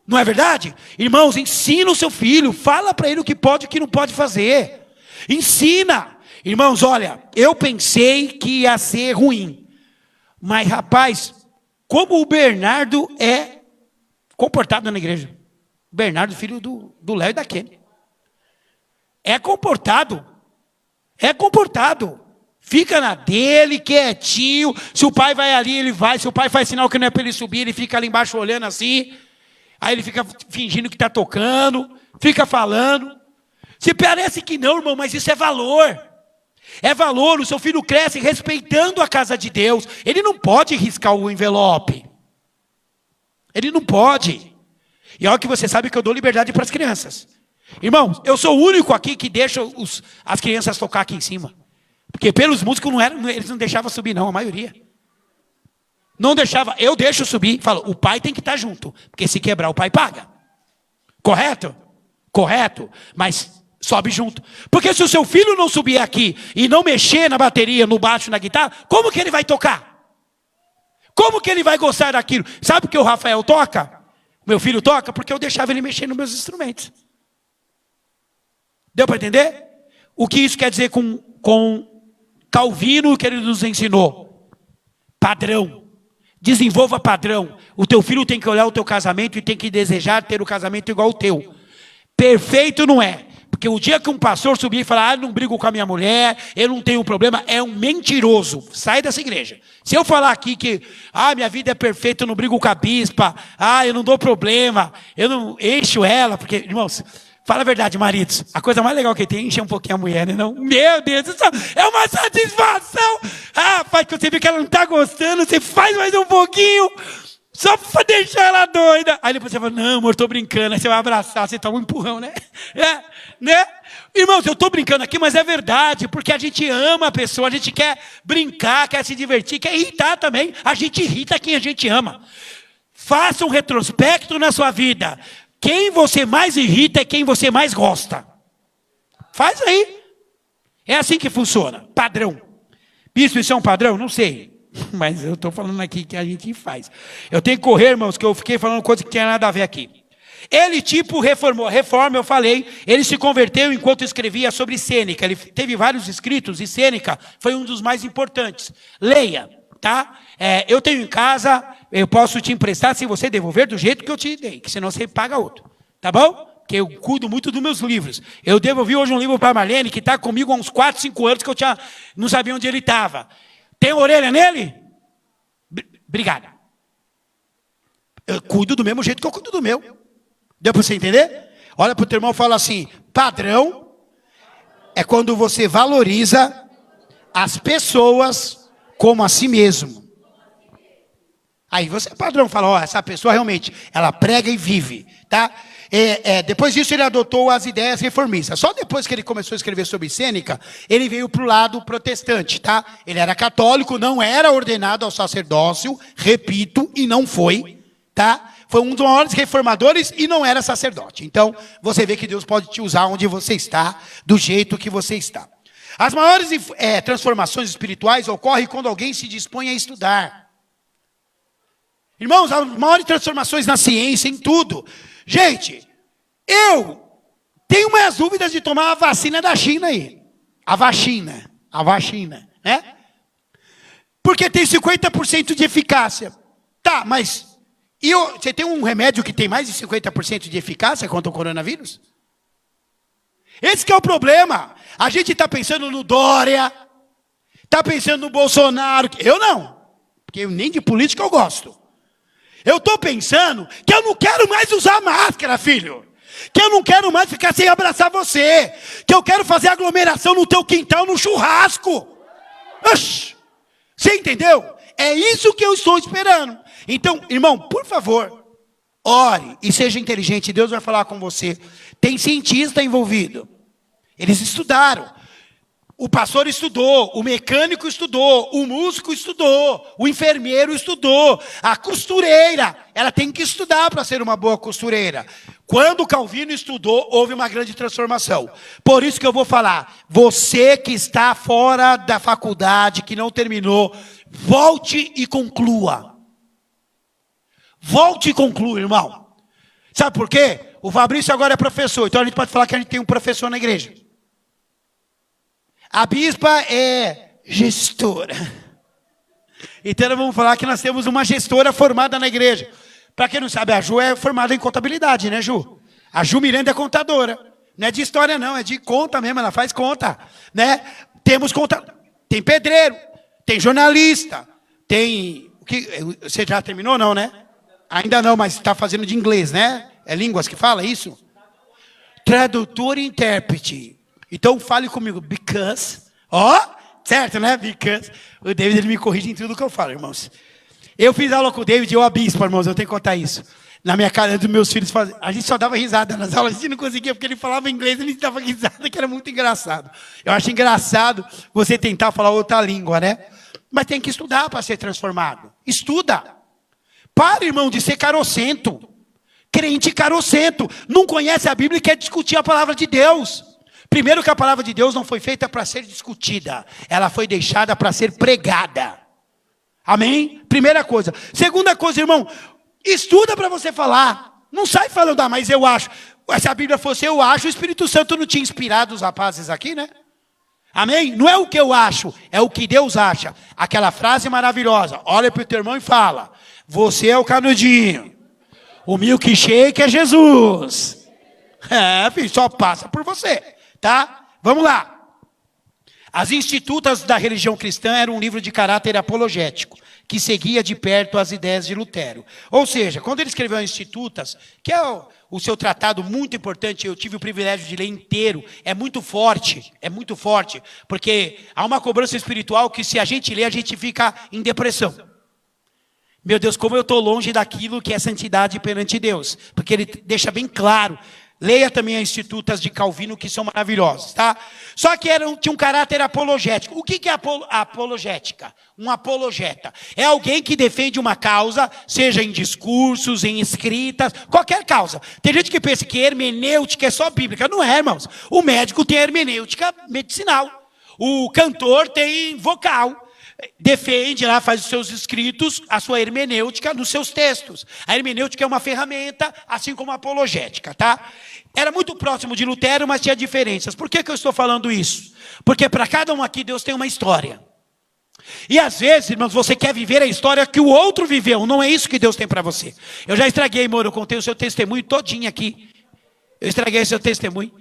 Não é verdade? Irmãos, ensina o seu filho. Fala para ele o que pode e o que não pode fazer. Ensina. Irmãos, olha, eu pensei que ia ser ruim. Mas, rapaz, como o Bernardo é comportado na igreja. Bernardo, filho do Léo e da Kenny. É comportado. É comportado. Fica na dele, quietinho. Se o pai vai ali, ele vai. Se o pai faz sinal que não é para ele subir, ele fica ali embaixo olhando assim. Aí ele fica fingindo que está tocando. Fica falando. Se parece que não, irmão, mas isso é valor. É valor, o seu filho cresce respeitando a casa de Deus. Ele não pode riscar o envelope. Ele não pode. E olha que você sabe que eu dou liberdade para as crianças. Irmãos, eu sou o único aqui que deixa as crianças tocar aqui em cima. Porque pelos músicos eles não deixavam subir não, a maioria. Não deixava, eu deixo subir. Falo, o pai tem que estar junto. Porque se quebrar o pai paga. Correto? Correto. Mas sobe junto. Porque se o seu filho não subir aqui e não mexer na bateria, no baixo, na guitarra, como que ele vai tocar? Como que ele vai gostar daquilo? Sabe por que o Rafael toca? Meu filho toca? Porque eu deixava ele mexer nos meus instrumentos. Deu para entender? O que isso quer dizer com Calvino, que ele nos ensinou? Padrão. Desenvolva padrão. O teu filho tem que olhar o teu casamento e tem que desejar ter o casamento igual ao teu. Perfeito não é. Porque o dia que um pastor subir e falar, não brigo com a minha mulher, eu não tenho problema, é um mentiroso. Sai dessa igreja. Se eu falar aqui que, minha vida é perfeita, eu não brigo com a bispa, eu não dou problema, eu não encho ela, porque, irmãos, fala a verdade, maridos, a coisa mais legal que tem é encher um pouquinho a mulher, né? Não? Meu Deus do céu, é uma satisfação. Faz que você vê que ela não está gostando, você faz mais um pouquinho, só para deixar ela doida. Aí depois você fala, não, amor, estou brincando. Aí você vai abraçar, você toma um empurrão, né? Né? Irmãos, eu estou brincando aqui, mas é verdade, porque a gente ama a pessoa, a gente quer brincar, quer se divertir, quer irritar também. A gente irrita quem a gente ama. Faça um retrospecto na sua vida. Quem você mais irrita é quem você mais gosta. Faz aí. É assim que funciona. Padrão. Bispo, isso é um padrão? Não sei. Mas eu estou falando aqui que a gente faz. Eu tenho que correr, irmãos, que eu fiquei falando coisa que não tinha nada a ver aqui. Ele reformou. Reforma, eu falei, ele se converteu enquanto escrevia sobre Sêneca. Ele teve vários escritos e Sêneca foi um dos mais importantes. Leia, tá? Eu tenho em casa, eu posso te emprestar se você devolver do jeito que eu te dei, que senão você paga outro. Tá bom? Porque eu cuido muito dos meus livros. Eu devolvi hoje um livro para a Marlene, que está comigo há uns 4, 5 anos, que eu não sabia onde ele estava. Tem orelha nele? Obrigado. Eu cuido do mesmo jeito que eu cuido do meu. Deu para você entender? Olha para o teu irmão e fala assim, padrão é quando você valoriza as pessoas como a si mesmo. Aí você, padrão, fala, essa pessoa realmente, ela prega e vive, tá? Depois disso ele adotou as ideias reformistas. Só depois que ele começou a escrever sobre Sêneca, ele veio para o lado protestante, tá? Ele era católico, não era ordenado ao sacerdócio, repito, e não foi, tá? Foi um dos maiores reformadores e não era sacerdote. Então, você vê que Deus pode te usar onde você está, do jeito que você está. As maiores transformações espirituais ocorrem quando alguém se dispõe a estudar. Irmãos, as maiores transformações na ciência, em tudo. Gente, eu tenho umas dúvidas de tomar a vacina da China aí. A vacina, né? Porque tem 50% de eficácia. Tá, mas você tem um remédio que tem mais de 50% de eficácia contra o coronavírus? Esse que é o problema. A gente está pensando no Dória, está pensando no Bolsonaro. Eu não, porque nem de política eu gosto. Eu estou pensando que eu não quero mais usar máscara, filho. Que eu não quero mais ficar sem abraçar você. Que eu quero fazer aglomeração no teu quintal, no churrasco. Oxi. Você entendeu? É isso que eu estou esperando. Então, irmão, por favor, Ore e seja inteligente, Deus vai falar com você. Tem cientista envolvido. Eles estudaram. O pastor estudou, o mecânico estudou, o músico estudou, o enfermeiro estudou, a costureira, ela tem que estudar para ser uma boa costureira. Quando Calvino estudou, houve uma grande transformação. Por isso que eu vou falar, você que está fora da faculdade, que não terminou, volte e conclua. Volte e conclua, irmão. Sabe por quê? O Fabrício agora é professor, então a gente pode falar que a gente tem um professor na igreja. A bispa é gestora. Então nós vamos falar que nós temos uma gestora formada na igreja. Para quem não sabe, a Ju é formada em contabilidade, né, Ju? A Ju Miranda é contadora. Não é de história, não, é de conta mesmo, ela faz conta. Né? Temos tem pedreiro, tem jornalista, tem. Você já terminou, não, né? Ainda não, mas está fazendo de inglês, né? É línguas que fala isso? Tradutor e intérprete. Então fale comigo, because, certo, né? Because, o David ele me corrige em tudo que eu falo, irmãos. Eu fiz aula com o David, eu bispo, irmãos, eu tenho que contar isso. Na minha casa, dos meus filhos, a gente só dava risada nas aulas, a gente não conseguia, porque ele falava inglês, a gente dava risada, que era muito engraçado. Eu acho engraçado você tentar falar outra língua, né? Mas tem que estudar para ser transformado. Estuda. Para, irmão, de ser carocento. Crente carocento. Não conhece a Bíblia e quer discutir a palavra de Deus. Primeiro que a palavra de Deus não foi feita para ser discutida. Ela foi deixada para ser pregada. Amém? Primeira coisa. Segunda coisa, irmão. Estuda para você falar. Não sai falando, mas eu acho. Se a Bíblia fosse eu acho, o Espírito Santo não tinha inspirado os rapazes aqui, né? Amém? Não é o que eu acho, é o que Deus acha. Aquela frase maravilhosa. Olha para o teu irmão e fala. Você é o canudinho. O milkshake é Jesus. Filho, só passa por você. Tá? Vamos lá. As Institutas da Religião Cristã eram um livro de caráter apologético, que seguia de perto as ideias de Lutero. Ou seja, quando ele escreveu as Institutas, que é o seu tratado muito importante, eu tive o privilégio de ler inteiro, é muito forte, porque há uma cobrança espiritual que se a gente lê, a gente fica em depressão. Meu Deus, como eu estou longe daquilo que é santidade perante Deus, porque ele deixa bem claro. Leia também as Institutas de Calvino, que são maravilhosas, tá? Só que tinha um caráter apologético. O que é apologética? Um apologeta. É alguém que defende uma causa, seja em discursos, em escritas, qualquer causa. Tem gente que pensa que hermenêutica é só bíblica. Não é, irmãos. O médico tem hermenêutica medicinal. O cantor tem vocal. Defende lá, faz os seus escritos, a sua hermenêutica nos seus textos. A hermenêutica é uma ferramenta, assim como a apologética, tá? Era muito próximo de Lutero, mas tinha diferenças. Por que eu estou falando isso? Porque para cada um aqui Deus tem uma história. E às vezes, irmãos, você quer viver a história que o outro viveu. Não é isso que Deus tem para você. Eu já estraguei, Moro, eu contei o seu testemunho todinho aqui. Eu estraguei o seu testemunho.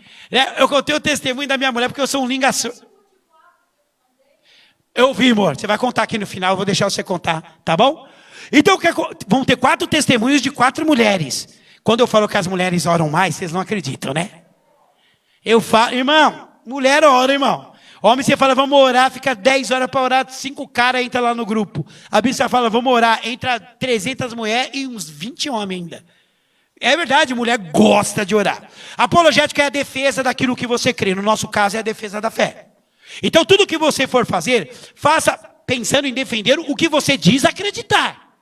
Eu contei o testemunho da minha mulher porque eu sou um lingação. Eu ouvi, amor. Você vai contar aqui no final, eu vou deixar você contar, tá bom? Então, vão ter 4 testemunhos de 4 mulheres. Quando eu falo que as mulheres oram mais, vocês não acreditam, né? Eu falo, irmão, mulher ora, irmão. Homem, você fala, vamos orar, fica 10 horas para orar, 5 caras entram lá no grupo. A Bíblia fala, vamos orar, entra 300 mulheres e uns 20 homens ainda. É verdade, mulher gosta de orar. Apologética é a defesa daquilo que você crê. No nosso caso, é a defesa da fé. Então, tudo que você for fazer, faça pensando em defender o que você diz acreditar.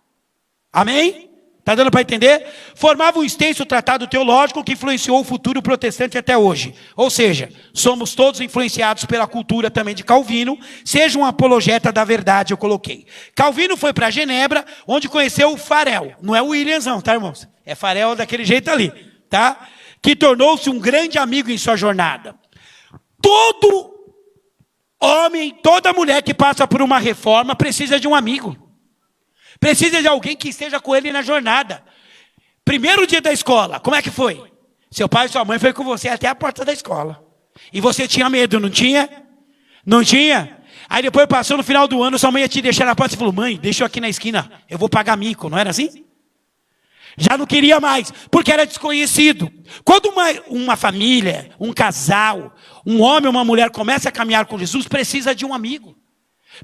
Amém? Está dando para entender? Formava um extenso tratado teológico que influenciou o futuro protestante até hoje. Ou seja, somos todos influenciados pela cultura também de Calvino. Seja um apologeta da verdade, eu coloquei. Calvino foi para Genebra, onde conheceu o Farel. Não é o Williams não, tá, irmãos? É Farel daquele jeito ali, tá? Que tornou-se um grande amigo em sua jornada. Todo homem, toda mulher que passa por uma reforma precisa de um amigo. Precisa de alguém que esteja com ele na jornada. Primeiro dia da escola, como é que foi? Seu pai e sua mãe foi com você até a porta da escola. E você tinha medo, não tinha? Não tinha? Aí depois passou no final do ano, sua mãe ia te deixar na porta e falou, mãe, deixa eu aqui na esquina, eu vou pagar mico, não era assim? Já não queria mais, porque era desconhecido. Quando uma família, um casal, um homem ou uma mulher começa a caminhar com Jesus, precisa de um amigo.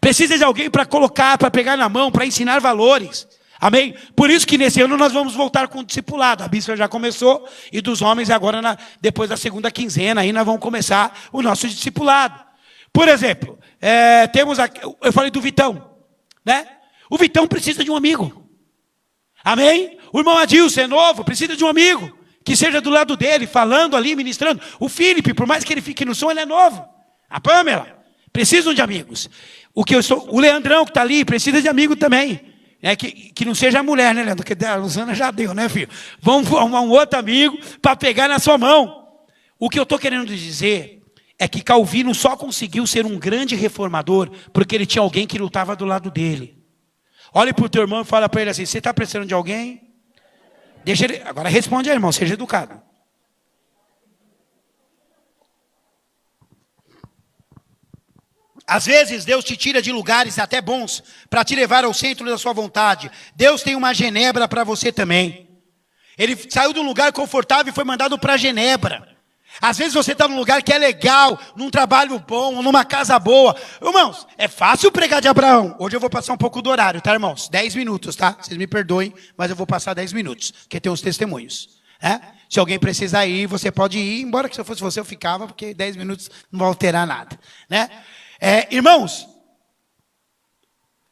Precisa de alguém para colocar, para pegar na mão, para ensinar valores. Amém? Por isso que nesse ano nós vamos voltar com o discipulado. A bispa já começou, e dos homens agora, depois da segunda quinzena, aí nós vamos começar o nosso discipulado. Por exemplo, temos aqui, eu falei do Vitão, né? O Vitão precisa de um amigo. Amém? O irmão Adilson é novo, precisa de um amigo que seja do lado dele, falando ali, ministrando. O Felipe, por mais que ele fique no som, ele é novo. A Pamela, precisam de amigos. O Leandrão que está ali, precisa de amigo também. Que não seja a mulher, né, Leandro? Porque a Luzana já deu, né, filho? Vamos formar um outro amigo para pegar na sua mão. O que eu estou querendo dizer é que Calvino só conseguiu ser um grande reformador porque ele tinha alguém que lutava do lado dele. Olhe para o teu irmão e fala para ele assim: você está precisando de alguém? Deixa ele. Agora responde aí, irmão, seja educado. Às vezes Deus te tira de lugares até bons para te levar ao centro da sua vontade. Deus tem uma Genebra para você também. Ele saiu de um lugar confortável e foi mandado para Genebra. Às vezes você está num lugar que é legal, num trabalho bom, numa casa boa. Irmãos, é fácil pregar de Abraão. Hoje eu vou passar um pouco do horário, tá, irmãos? 10 minutos, tá? Vocês me perdoem, mas eu vou passar 10 minutos, porque tem uns testemunhos. Se alguém precisar ir, você pode ir. Embora que se eu fosse você, eu ficava, porque 10 minutos não vai alterar nada, né? Irmãos,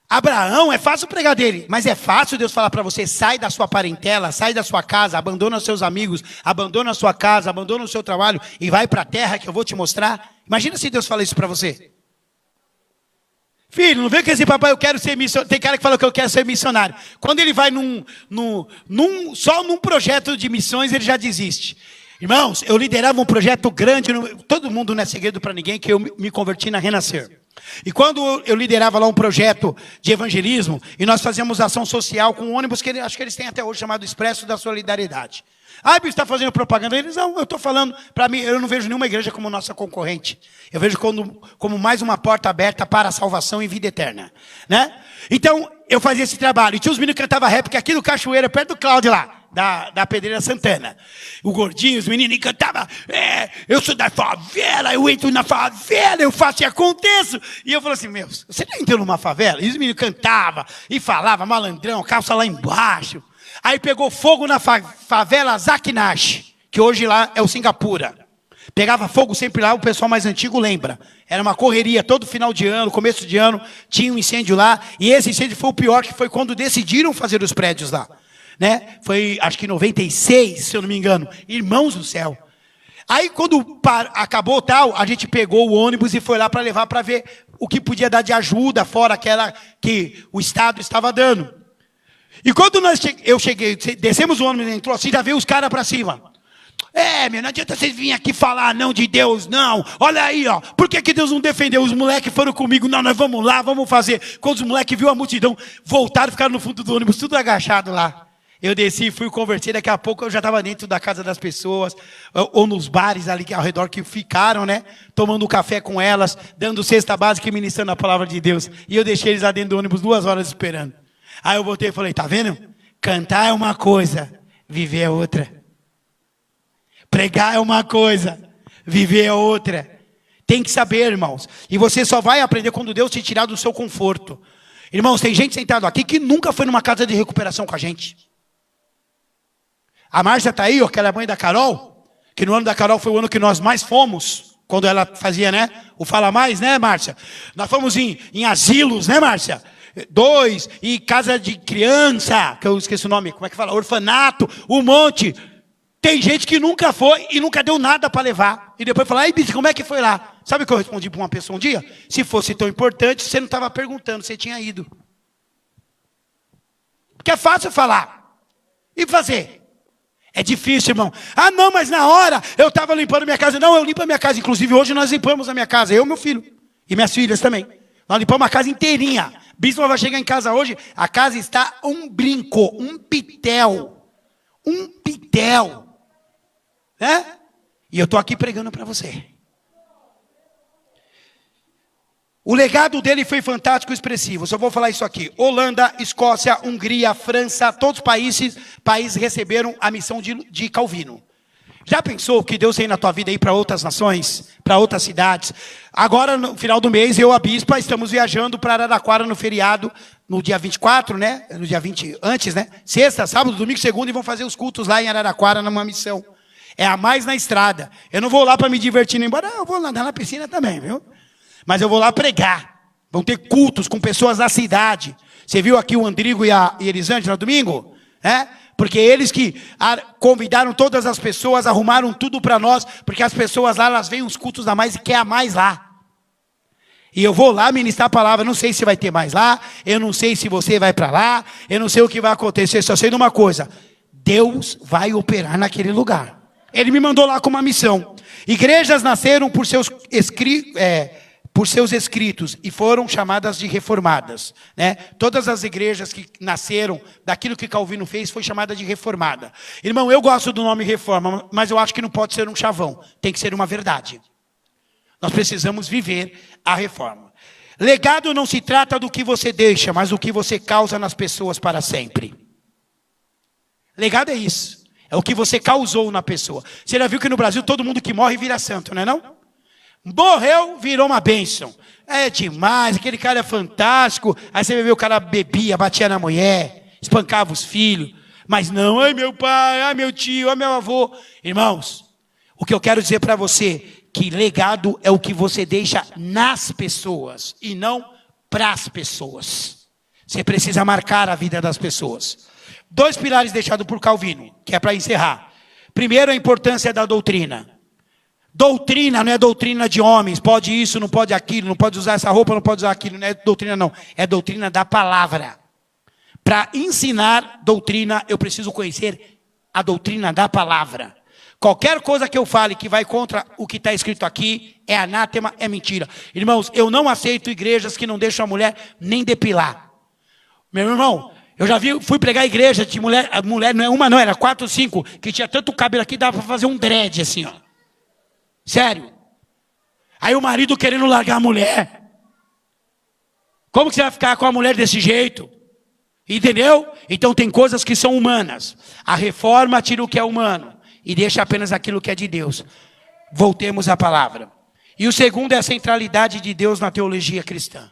Abraão, é fácil pregar dele, mas é fácil Deus falar para você: sai da sua parentela, sai da sua casa, abandona os seus amigos, abandona a sua casa, abandona o seu trabalho e vai para a terra que eu vou te mostrar. Imagina se Deus fala isso para você. Filho, não vem com esse papai, eu quero ser missionário. Tem cara que fala que eu quero ser missionário. Quando ele vai só num projeto de missões, ele já desiste. Irmãos, eu liderava um projeto grande, todo mundo não é segredo para ninguém que eu me converti na Renascer. E quando eu liderava lá um projeto de evangelismo, e nós fazíamos ação social com um ônibus que acho que eles têm até hoje, chamado Expresso da Solidariedade. Ah, você está fazendo propaganda? Eles, não, eu estou falando, para mim, eu não vejo nenhuma igreja como nossa concorrente. Eu vejo como mais uma porta aberta para a salvação e vida eterna, né? Então, eu fazia esse trabalho. E tinha os meninos que cantavam rap, que aqui no Cachoeira, perto do Cláudio lá, da Pedreira Santana. O gordinho, os meninos cantavam: eu sou da favela, eu entro na favela, eu faço e aconteço. E eu falei assim: meu, você não entrou numa favela? E os meninos cantavam e falavam, malandrão, calça lá embaixo. Aí pegou fogo na favela Zakinash, que hoje lá é o Singapura. Pegava fogo sempre lá, o pessoal mais antigo lembra. Era uma correria, todo final de ano, começo de ano, tinha um incêndio lá. E esse incêndio foi o pior, que foi quando decidiram fazer os prédios lá, né? Foi, acho que em 96, se eu não me engano. Irmãos do céu. Aí quando acabou tal, a gente pegou o ônibus e foi lá para levar para ver o que podia dar de ajuda, fora aquela que o Estado estava dando. E quando eu cheguei, descemos o ônibus e entrou assim, já veio os caras para cima. Não adianta vocês virem aqui falar não de Deus, não. Olha aí, ó. Por que Deus não defendeu? Os moleques foram comigo. Não, nós vamos lá, vamos fazer. Quando os moleques viram a multidão, voltaram, ficaram no fundo do ônibus, tudo agachado lá. Eu desci, fui converter, daqui a pouco eu já estava dentro da casa das pessoas, ou nos bares ali ao redor que ficaram, né? Tomando café com elas, dando cesta básica e ministrando a palavra de Deus. E eu deixei eles lá dentro do ônibus 2 horas esperando. Aí eu voltei e falei: tá vendo? Cantar é uma coisa, viver é outra. Pregar é uma coisa, viver é outra. Tem que saber, irmãos. E você só vai aprender quando Deus te tirar do seu conforto. Irmãos, tem gente sentada aqui que nunca foi numa casa de recuperação com a gente. A Márcia está aí, ó, que ela é mãe da Carol. Que no ano da Carol foi o ano que nós mais fomos. Quando ela fazia, né? O Fala Mais, né, Márcia? Nós fomos em asilos, né, Márcia? 2, e casa de criança, que eu esqueci o nome, como é que fala? Orfanato, um monte. Tem gente que nunca foi e nunca deu nada para levar. E depois fala: ai, bicho, como é que foi lá? Sabe o que eu respondi para uma pessoa um dia? Se fosse tão importante, você não estava perguntando, você tinha ido. Porque é fácil falar. E fazer? É difícil, irmão. Ah, não, mas na hora eu estava limpando minha casa. Não, eu limpo a minha casa. Inclusive hoje nós limpamos a minha casa, eu e meu filho. E minhas filhas também. Nós limpamos a casa inteirinha. Bispo vai chegar em casa hoje, a casa está um brinco, um pitel. Um pitel. Né? E eu estou aqui pregando para você. O legado dele foi fantástico e expressivo. Só vou falar isso aqui. Holanda, Escócia, Hungria, França, todos os países receberam a missão de Calvino. Já pensou que Deus tem na tua vida aí para outras nações, para outras cidades? Agora, no final do mês, eu e a bispa estamos viajando para Araraquara no feriado, no dia 24, né? No dia 20, antes, né? Sexta, sábado, domingo, segunda, e vão fazer os cultos lá em Araraquara, numa missão. É a mais na estrada. Eu não vou lá para me divertir, nem embora. Eu vou nadar na piscina também, viu? Mas eu vou lá pregar. Vão ter cultos com pessoas da cidade. Você viu aqui o Andrigo e a Elisângela no domingo? É? Porque eles que convidaram todas as pessoas, arrumaram tudo para nós, porque as pessoas lá, elas veem os cultos a mais e querem a mais lá. E eu vou lá ministrar a palavra, não sei se vai ter mais lá, eu não sei se você vai para lá, eu não sei o que vai acontecer, só sei de uma coisa: Deus vai operar naquele lugar. Ele me mandou lá com uma missão. Igrejas nasceram por seus escritos e foram chamadas de reformadas, né? Todas as igrejas que nasceram daquilo que Calvino fez foi chamada de reformada. Irmão, eu gosto do nome reforma, mas eu acho que não pode ser um chavão, tem que ser uma verdade. Nós precisamos viver a reforma. Legado não se trata do que você deixa, mas do que você causa nas pessoas para sempre. Legado é isso, é o que você causou na pessoa. Você já viu que no Brasil todo mundo que morre vira santo, não é não? Morreu, virou uma bênção. É demais, aquele cara é fantástico. Aí você vê o cara bebia, batia na mulher, espancava os filhos. Mas não, ai meu pai, ai meu tio, ai meu avô. Irmãos, o que eu quero dizer para você, que legado é o que você deixa nas pessoas e não para as pessoas. Você precisa marcar a vida das pessoas. 2 pilares deixados por Calvino, que é para encerrar. Primeiro, a importância da doutrina. Doutrina não é doutrina de homens, pode isso, não pode aquilo, não pode usar essa roupa, não pode usar aquilo, não é doutrina não, é doutrina da palavra. Para ensinar doutrina, eu preciso conhecer a doutrina da palavra. Qualquer coisa que eu fale que vai contra o que está escrito aqui, é anátema, é mentira. Irmãos, eu não aceito igrejas que não deixam a mulher nem depilar. Meu irmão, eu já fui pregar a igreja de mulher, a mulher não é uma não, era 4, 5, que tinha tanto cabelo aqui, dava para fazer um dread assim, ó. Sério. Aí o marido querendo largar a mulher. Como que você vai ficar com a mulher desse jeito? Entendeu? Então tem coisas que são humanas. A reforma tira o que é humano e deixa apenas aquilo que é de Deus. Voltemos à palavra. E o segundo é a centralidade de Deus na teologia cristã.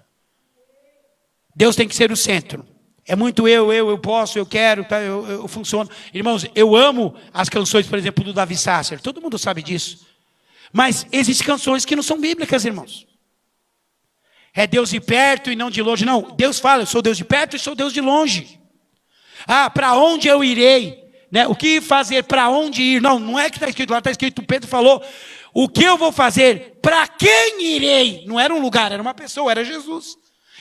Deus tem que ser o centro. É muito eu posso, eu quero, eu funciono. Irmãos, eu amo as canções, por exemplo, do Davi Sasser. Todo mundo sabe disso. Mas existem canções que não são bíblicas, irmãos. É Deus de perto e não de longe. Não, Deus fala, eu sou Deus de perto e sou Deus de longe. Ah, para onde eu irei? Né? O que fazer, para onde ir? Não, não é que está escrito lá, está escrito, Pedro falou, o que eu vou fazer? Para quem irei? Não era um lugar, era uma pessoa, era Jesus.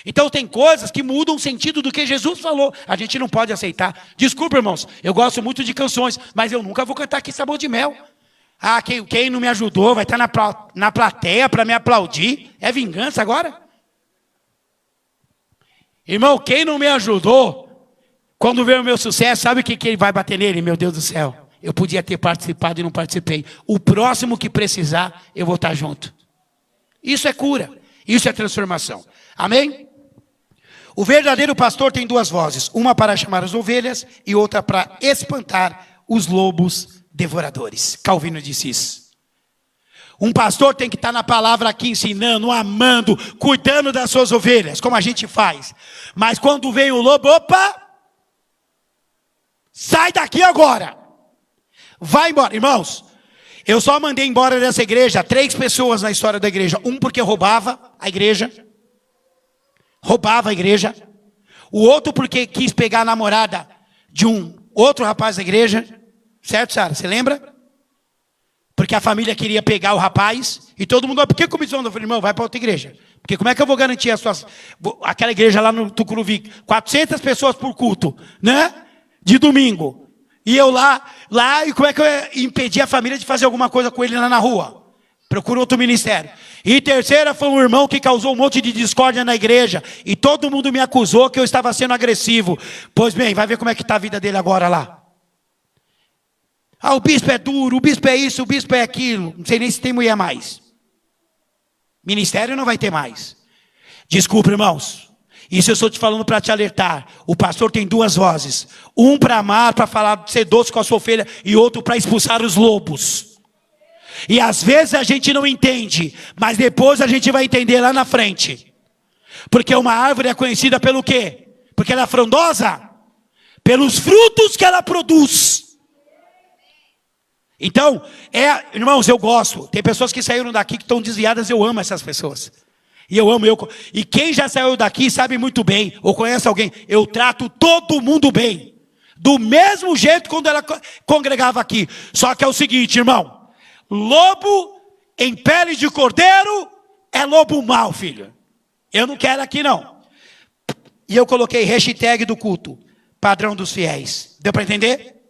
Então tem coisas que mudam o sentido do que Jesus falou. A gente não pode aceitar. Desculpa, irmãos, eu gosto muito de canções, mas eu nunca vou cantar aqui Sabor de Mel. Ah, quem não me ajudou vai estar na plateia para me aplaudir. É vingança agora? Irmão, quem não me ajudou, quando vê o meu sucesso, sabe o que ele vai bater nele? Meu Deus do céu, eu podia ter participado e não participei. O próximo que precisar, eu vou estar junto. Isso é cura, isso é transformação. Amém? O verdadeiro pastor tem 2 vozes. Uma para chamar as ovelhas e outra para espantar os lobos devoradores. Calvino disse isso. Um pastor tem que estar na palavra aqui ensinando, amando, cuidando das suas ovelhas, como a gente faz. Mas quando vem o lobo, opa! Sai daqui agora! Vai embora. Irmãos, eu só mandei embora dessa igreja 3 pessoas na história da igreja. Um porque roubava a igreja. Roubava a igreja. O outro porque quis pegar a namorada de um outro rapaz da igreja. Certo, Sara? Você lembra? Porque a família queria pegar o rapaz. E todo mundo, por que começou? Eu falei, irmão, vai para outra igreja. Porque como é que eu vou garantir aquela igreja lá no Tucuruvi? 400 pessoas por culto, né? De domingo. E eu lá, e como é que eu ia impedir a família de fazer alguma coisa com ele lá na rua? Procura outro ministério. E terceira foi um irmão que causou um monte de discórdia na igreja. E todo mundo me acusou que eu estava sendo agressivo. Pois bem, vai ver como é que está a vida dele agora lá. Ah, o bispo é duro, o bispo é isso, o bispo é aquilo. Não sei nem se tem mulher mais. Ministério não vai ter mais. Desculpa, irmãos. Isso eu estou te falando para te alertar. O pastor tem duas vozes. Um para amar, para falar, ser doce com a sua ovelha, e outro para expulsar os lobos. E às vezes a gente não entende, mas depois a gente vai entender lá na frente. Porque uma árvore é conhecida pelo quê? Porque ela é frondosa? Pelos frutos que ela produz. Então, irmãos, eu gosto. Tem pessoas que saíram daqui que estão desviadas, eu amo essas pessoas. E eu amo, e quem já saiu daqui sabe muito bem, ou conhece alguém, eu trato todo mundo bem. Do mesmo jeito quando ela congregava aqui. Só que é o seguinte, irmão. Lobo em pele de cordeiro é lobo mau, filho. Eu não quero aqui não. E eu coloquei hashtag do culto. Padrão dos fiéis. Deu para entender?